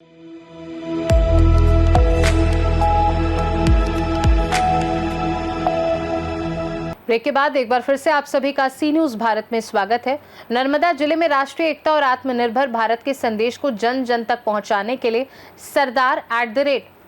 Break के बाद एक बार फिर से आप सभी का सी न्यूज भारत में स्वागत है। नर्मदा जिले में राष्ट्रीय एकता और आत्मनिर्भर भारत के संदेश को जन जन तक पहुंचाने के लिए सरदार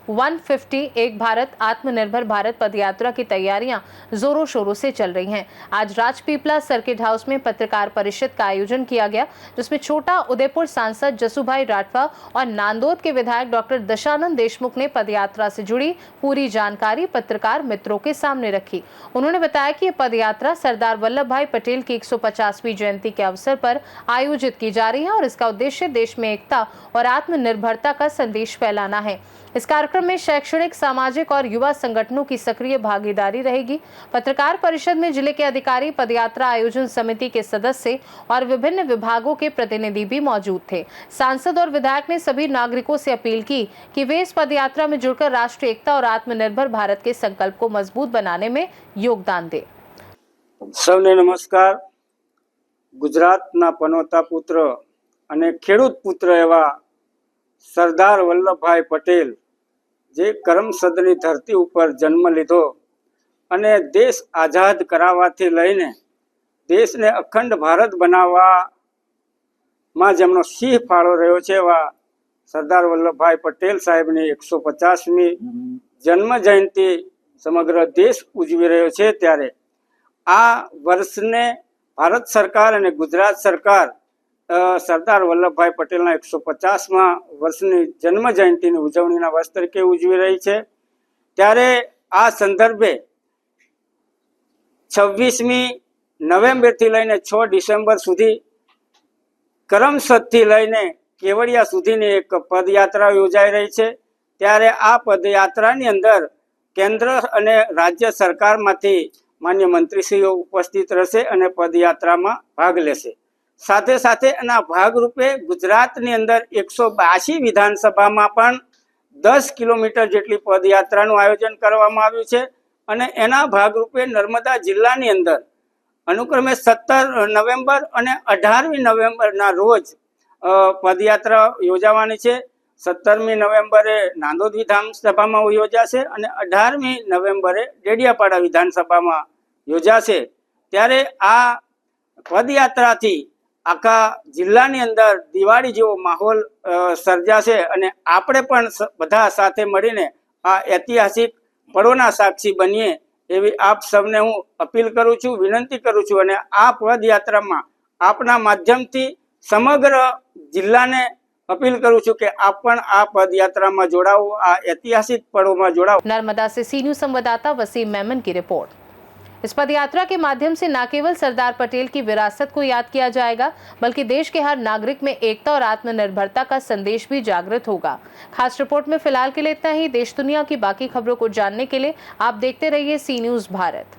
@150 एक भारत आत्मनिर्भर भारत पदयात्रा की तैयारियां जोरों शोरों से चल रही हैं। आज राजपीपला सर्किट हाउस में पत्रकार परिषद का आयोजन किया गया, जिसमें छोटा उदयपुर सांसद जसुभाई राठवा और नांदोद के विधायक डॉक्टर दशानंद देशमुख ने पदयात्रा से जुड़ी पूरी जानकारी पत्रकार मित्रों के सामने रखी। उन्होंने बताया कि यह पदयात्रा सरदार वल्लभ भाई पटेल की 150वीं जयंती के अवसर पर आयोजित की जा रही है और इसका उद्देश्य देश में एकता और आत्मनिर्भरता का संदेश फैलाना है। इस कार्यक्रम में शैक्षणिक, सामाजिक और युवा संगठनों की सक्रिय भागीदारी रहेगी। पत्रकार परिषद में जिले के अधिकारी, पदयात्रा आयोजन समिति के सदस्य और विभिन्न विभागों के प्रतिनिधि भी मौजूद थे। सांसद और विधायक ने सभी नागरिकों से अपील की कि वे इस पदयात्रा में जुड़कर राष्ट्रीय एकता और आत्मनिर्भर भारत के संकल्प को मजबूत बनाने में योगदान दें। सौने नमस्कार। गुजरातना पनोता पुत्र અને ખેડૂત પુત્ર એવા સરદાર વલ્લભભાઈ પટેલ જે કરમસદની ધરતી ઉપર જન્મ લીધો અને દેશ આઝાદ કરાવવાથી લઈને દેશને અખંડ ભારત બનાવવામાં જેમનો સિંહ ફાળો રહ્યો છે એવા સરદાર વલ્લભભાઈ પટેલ સાહેબની 150મી જન્મ જયંતિ સમગ્ર દેશ ઉજવી રહ્યો છે। ત્યારે આ વર્ષને ભારત સરકાર અને ગુજરાત સરકાર સરદાર વલ્લભભાઈ પટેલના 150મા વર્ષની જન્મ જયંતિની ઉજવણીના વર્ષ તરીકે ઉજવી રહી છે। ત્યારે આ સંદર્ભે 26મી નવેમ્બરથી લઈને 6 ડિસેમ્બર સુધી કરમસદથી લઈને કેવડિયા સુધીની એક પદયાત્રા યોજાઈ રહી છે। ત્યારે આ પદયાત્રાની અંદર કેન્દ્ર અને રાજ્ય સરકારમાંથી માન્ય મંત્રીશ્રીઓ ઉપસ્થિત રહેશે અને પદયાત્રામાં ભાગ લેશે। સાથે સાથે એના ભાગરૂપે ગુજરાતની અંદર 182 વિધાનસભામાં પણ 10 કિલોમીટર જેટલી પદયાત્રાનું આયોજન કરવામાં આવ્યું છે અને એના ભાગરૂપે નર્મદા જિલ્લાની અંદર અનુક્રમે 17 નવેમ્બર અને 18મી નવેમ્બરના રોજ પદયાત્રા યોજાવાની છે। 17મી નવેમ્બરે નાંદોદ વિધાનસભામાં યોજાશે અને 18મી નવેમ્બરે ડેડિયાપાડા વિધાનસભામાં યોજાશે। ત્યારે આ પદયાત્રાથી આખા જિલ્લાની અંદર દિવાળી જેવો માહોલ સર્જાશે અને આપણે પણ બધા સાથે મળીને આ ઐતિહાસિક પળોના સાક્ષી બનીએ એવી આપ સૌને હું અપીલ કરું છું, વિનંતી કરું છું અને આ પદયાત્રામાં આપના માધ્યમથી સમગ્ર જિલ્લાને अपील करूं છું કે આપ પણ આ પદયાત્રામાં જોડાઓ, આ ऐतिहासिक पड़ों जोड़ाओ। नर्मदा से सी न्यूज संवाददाता वसीम मेमन की रिपोर्ट। इस पदयात्रा के माध्यम से न केवल सरदार पटेल की विरासत को याद किया जाएगा, बल्कि देश के हर नागरिक में एकता और आत्मनिर्भरता का संदेश भी जागृत होगा। खास रिपोर्ट में फिलहाल के लिए इतना ही। देश दुनिया की बाकी खबरों को जानने के लिए आप देखते रहिए सी न्यूज भारत।